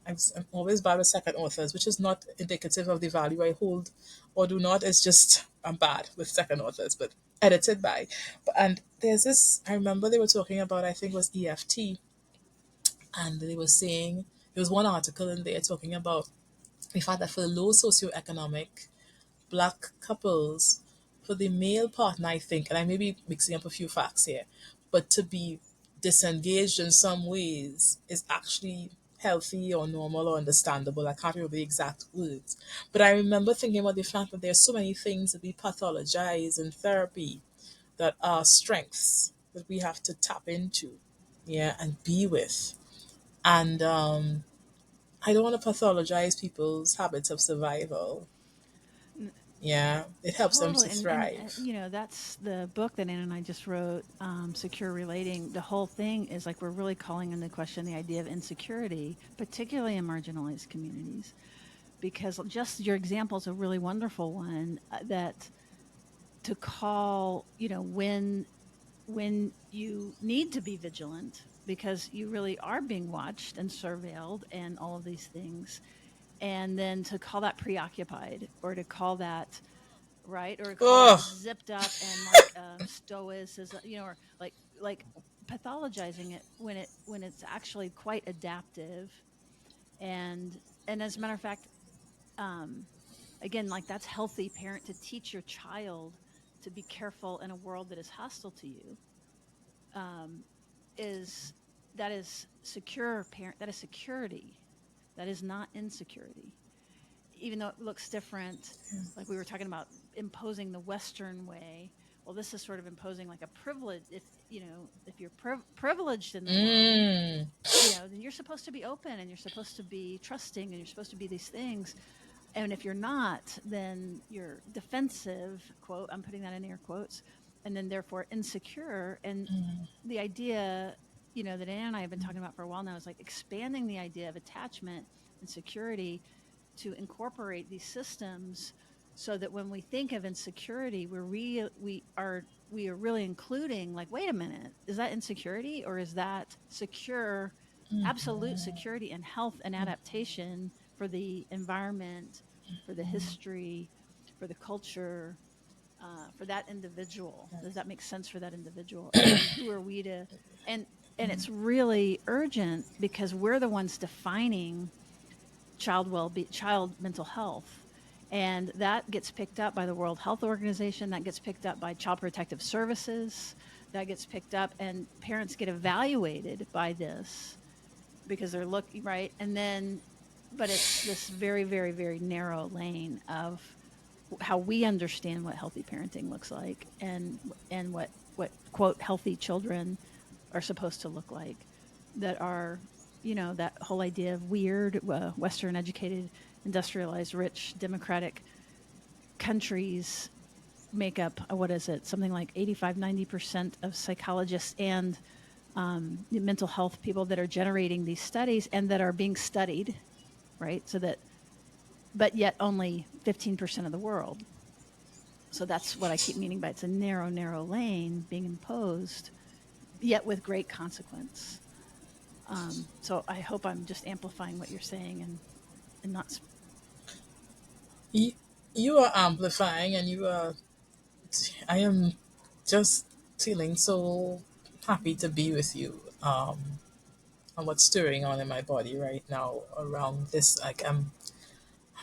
I'm always bad with second authors, which is not indicative of the value I hold or do not. It's just I'm bad with second authors, but edited by. And there's this, I remember they were talking about, I think it was EFT, and they were saying, there was one article in there talking about the fact that for the low socioeconomic black couples, for the male partner, I think, and I may be mixing up a few facts here, but to be disengaged in some ways is actually healthy or normal or understandable. I can't remember the exact words. But I remember thinking about the fact that there's so many things that we pathologize in therapy that are strengths that we have to tap into, yeah, and be with. And I don't want to pathologize people's habits of survival. Yeah, it helps them to Totally. And thrive. that's the book that Anna and I just wrote, Secure Relating. The whole thing is like we're really calling into question the idea of insecurity, particularly in marginalized communities, because just your example is a really wonderful one, that to call, when you need to be vigilant because you really are being watched and surveilled and all of these things, and then to call that preoccupied, or to call that, right, or call that Oh, zipped up and like stoicism, or like pathologizing it when it's actually quite adaptive. And as a matter of fact, um again, like, that's healthy parent to teach your child to be careful in a world that is hostile to you. um is That is secure parent, that is security, that is not insecurity, even though it looks different. Like we were talking about imposing the Western way, well, this is sort of imposing like a privilege. If if you're privileged in the world, Mm. then you're supposed to be open and you're supposed to be trusting and you're supposed to be these things. And if you're not, then you're defensive, quote, I'm putting that in air quotes, and then therefore insecure. And the idea, that Anna and I have been talking about for a while now is like expanding the idea of attachment and security to incorporate these systems so that when we think of insecurity, we are really including, like, wait a minute, is that insecurity or is that secure, absolute security and health and adaptation for the environment, for the history, for the culture, for that individual? Does that make sense for that individual? And then who are we to, and it's really urgent because we're the ones defining child mental health, and that gets picked up by the World Health Organization, that gets picked up by Child Protective Services, that gets picked up, and parents get evaluated by this because they're looking right. And then, but it's this very, very, very narrow lane of how we understand what healthy parenting looks like, and what quote healthy children are supposed to look like, that are, that whole idea of weird, Western educated, industrialized, rich, democratic countries make up, what is it, something like 85-90% of psychologists and mental health people that are generating these studies and that are being studied, right? So that, but yet only 15% of the world. So that's what I keep meaning by it's a narrow, narrow lane being imposed, yet with great consequence. So I hope I'm just amplifying what you're saying, and not. You, you are amplifying, and you are. I am just feeling so happy to be with you. And what's stirring on in my body right now around this, like I'm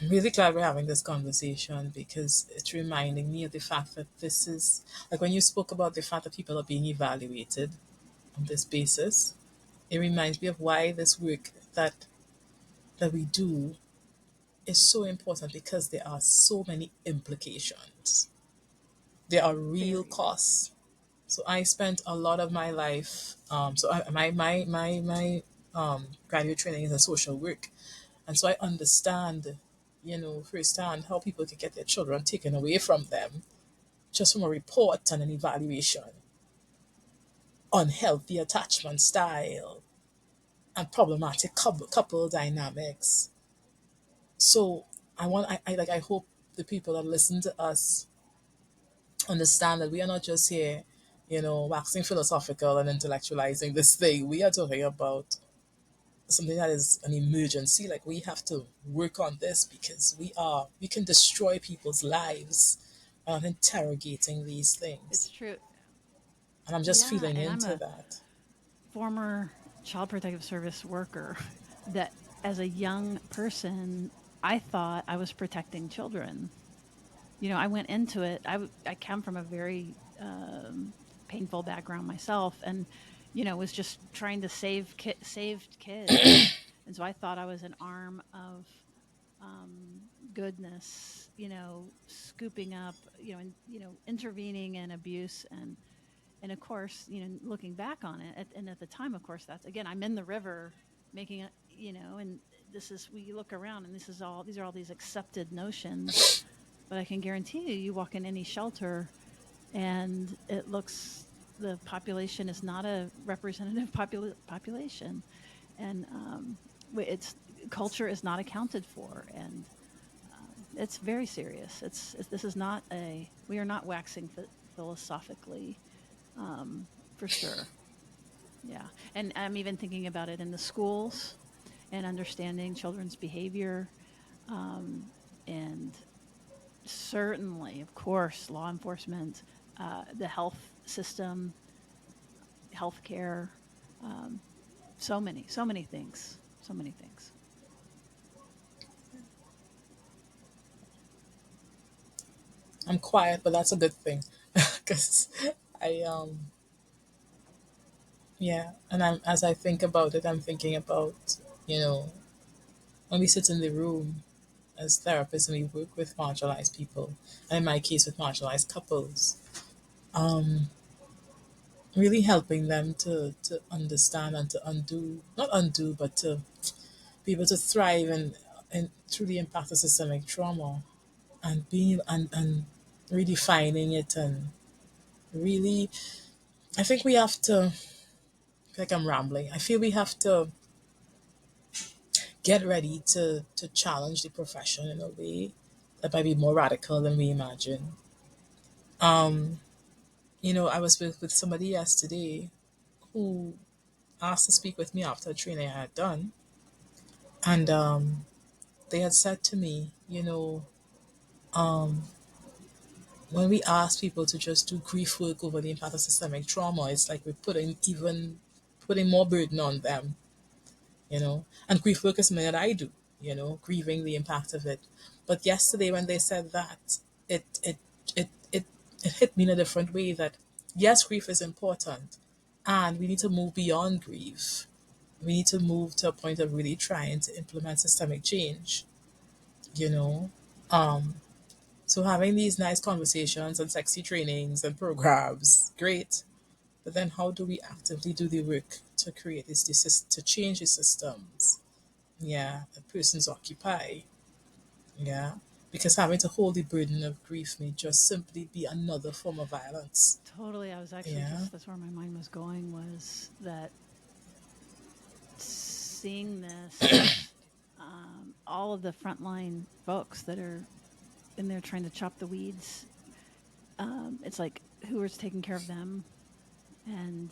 really glad we're having this conversation because it's reminding me of the fact that this is like when you spoke about the fact that people are being evaluated on this basis. It reminds me of why this work that we do is so important because there are so many implications. There are real Very, very. costs. So I spent a lot of my life. My graduate training is in social work, and so I understand, firsthand how people can get their children taken away from them just from a report and an evaluation, unhealthy attachment style, and problematic couple dynamics. So I hope the people that listen to us understand that we are not just here, waxing philosophical and intellectualizing this thing. We are talking about something that is an emergency. Like we have to work on this because we can destroy people's lives by not interrogating these It's things. true. And I'm just Yeah, feeling and I'm into a that. former child protective service worker that, as a young person, I thought I was protecting children. I went into it. I come from a very painful background myself, and was just trying to saved kids, and so I thought I was an arm of goodness, scooping up, and intervening in abuse, and of course, looking back on it, and at the time, of course, that's, again, I'm in the river making it, and this is, we look around, and these are all these accepted notions, but I can guarantee you, you walk in any shelter, and it looks, the population is not a representative population, and it's, culture is not accounted for, and it's very serious. This is not a, we are not waxing philosophically, for sure. Yeah, and I'm even thinking about it in the schools and understanding children's behavior, and certainly, of course, law enforcement, the health system, healthcare, um, so many things, so many things. I'm quiet, but that's a good thing because I yeah, and as I think about it, I'm thinking about you know when we sit in the room as therapists and we work with marginalized people, and in my case with marginalized couples, really helping them to understand and to undo, not undo, but to be able to thrive and through the impact of systemic trauma and being and redefining it and really, I think we have to, I feel like I'm rambling. I feel we have to get ready to challenge the profession in a way that might be more radical than we imagine. Um, I was with somebody yesterday who asked to speak with me after a training I had done, and they had said to me, um, when we ask people to just do grief work over the impact of systemic trauma, it's like we're putting more burden on them, And grief work is something that I do, grieving the impact of it. But yesterday when they said that, it it it it, it hit me in a different way that yes, grief is important and we need to move beyond grief. We need to move to a point of really trying to implement systemic change, you know. Um, so having these nice conversations and sexy trainings and programs, great. But then how do we actively do the work to create to change the systems? Yeah, that persons occupy. Yeah. Because having to hold the burden of grief may just simply be another form of violence. Totally. I was actually Yeah. just, that's where my mind was going, was that seeing this, all of the frontline folks that are in there trying to chop the weeds, it's like, who is taking care of them? And,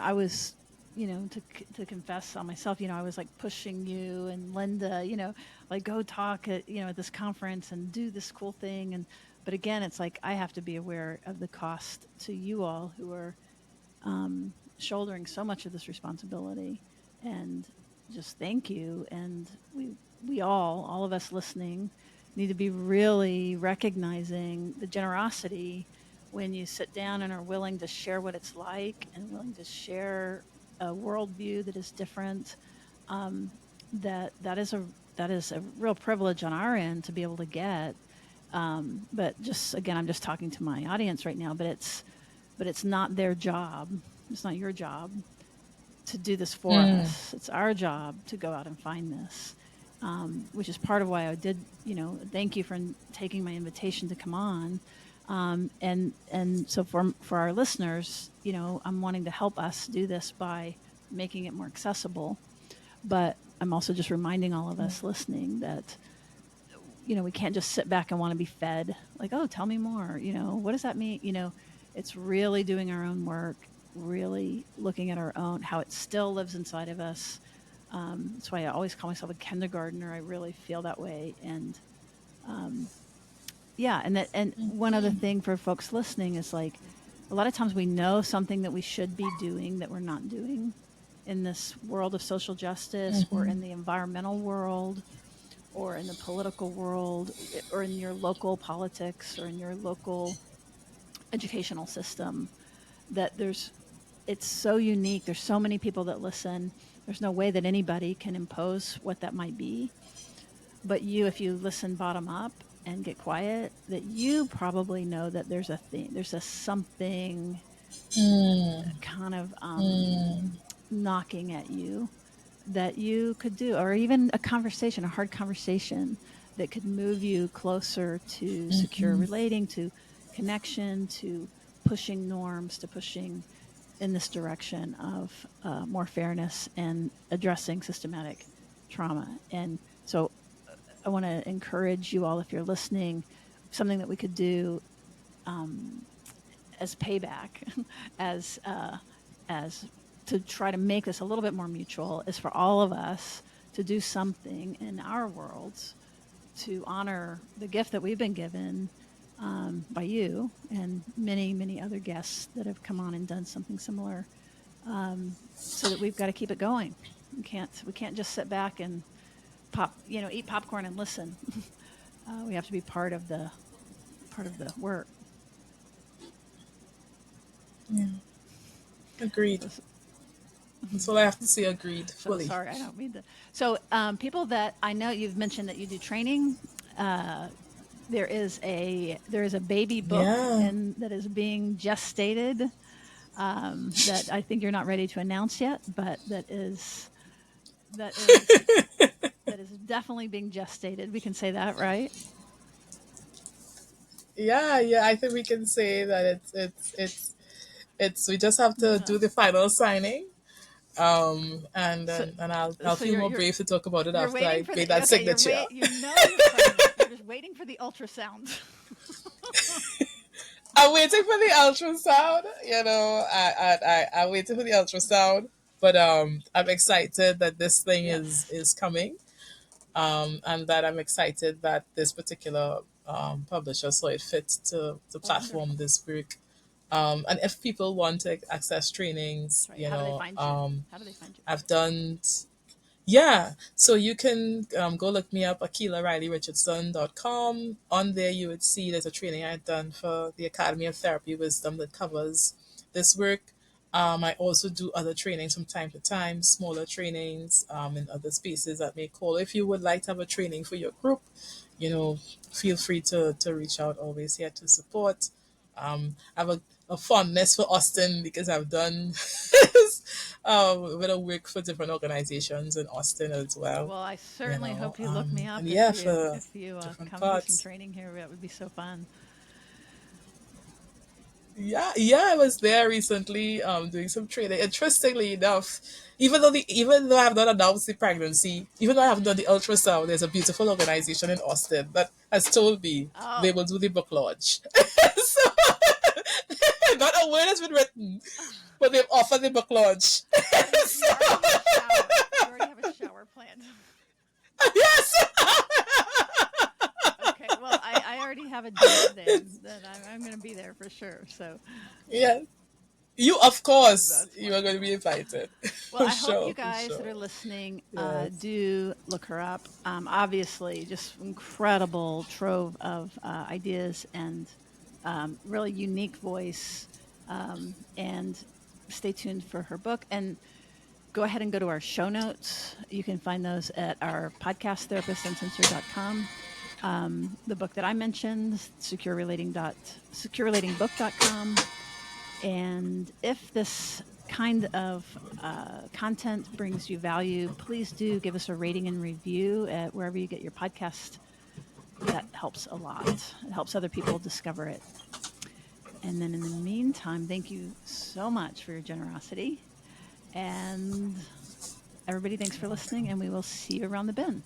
I was, to confess on myself, I was like pushing you and Linda, like go talk at, at this conference and do this cool thing. And, but again, it's like, I have to be aware of the cost to you all who are shouldering so much of this responsibility, and just thank you. And we all of us listening need to be really recognizing the generosity when you sit down and are willing to share what it's like and willing to share a worldview that is different. um, that is a real privilege on our end to be able to get. But just again, I'm just talking to my audience right now, but it's not their job. It's not your job to do this for Mm, us. It's our job to go out and find this, which is part of why I did, thank you for taking my invitation to come on. And so for our listeners, I'm wanting to help us do this by making it more accessible. But I'm also just reminding all of us listening that, we can't just sit back and want to be fed like, oh, tell me more. What does that mean? It's really doing our own work, really looking at our own, how it still lives inside of us. That's why I always call myself a kindergartner. I really feel that way. And um, yeah, and one other thing for folks listening is like, a lot of times we know something that we should be doing that we're not doing in this world of social justice, or in the environmental world, or in the political world, or in your local politics, or in your local educational system. That it's so unique. There's so many people that listen. There's no way that anybody can impose what that might be. But if you listen bottom up and get quiet, that you probably know that there's a thing, there's a something mm, kind of mm, knocking at you that you could do, or even a conversation, a hard conversation that could move you closer to secure relating, to connection, to pushing norms, to pushing in this direction of more fairness and addressing systematic trauma. And so I want to encourage you all, if you're listening, something that we could do um, as payback, as as to try to make this a little bit more mutual, is for all of us to do something in our worlds to honor the gift that we've been given by you and many, many other guests that have come on and done something similar. So that we've got to keep it going. We can't just sit back and eat popcorn and listen. We have to be part of the work. yeah. Agreed. So, That's all I have to say. Agreed so fully. sorry, I don't mean to. So people that I know, you've mentioned that you do training. Uh, there is a baby book Yeah. and that is being gestated, that I think you're not ready to announce yet, but that is that is definitely being gestated. We can say that, right? Yeah, yeah. I think we can say that it's we just have to Yeah. do the final signing. So And I'll so feel you're more you're brave to talk about it you're after waiting I for made the that okay. signature. You're pregnant. You're just waiting for the ultrasound. I'm waiting for the ultrasound. I'm waiting for the ultrasound. But I'm excited that this thing Yes. is coming. And that I'm excited that this particular publisher saw it fit to platform Wonderful. this work. And if people want to access That's trainings, right. How do they find you? How do they find you? I've done. Yeah, so you can go look me up, AkilahRiley-Richardson.com. On there, you would see there's a training I've done for the Academy of Therapy Wisdom that covers this work. I also do other trainings from time to time, smaller trainings in other spaces that may call. If you would like to have a training for your group, you know, feel free to reach out. Always here to support. I have a fondness for Austin because I've done a bit of work for different organizations in Austin as well. Well, I certainly hope you look me up And if yeah, you for if you different come do some parts. training here. That would be so fun. Yeah, yeah, I was there recently, doing some training. Interestingly enough, even though I have not announced the pregnancy, even though I haven't done the ultrasound, there's a beautiful organization in Austin that has told me they Oh, will do the book launch. So not a word has been written, but they've offered the book launch. so you So already have a shower. You already have a shower planned. yes, Okay. Well, I already have a date then that I'm going to be there for sure. So yeah. You, of course, that's you are going to wonderful. be invited. Well, For I hope you sure, for guys that sure. are listening Yes. do look her up. Obviously, just incredible trove of ideas and really unique voice. And stay tuned for her book. And go ahead and go to our show notes. You can find those at our podcast, therapistsuncensored.com. The book that I mentioned, securerelatingbook.com. And if this kind of content brings you value, please do give us a rating and review at wherever you get your podcast. That helps a lot. It helps other people discover it. And then in the meantime, thank you so much for your generosity. And everybody, thanks for You're listening, welcome. and we will see you around the bend.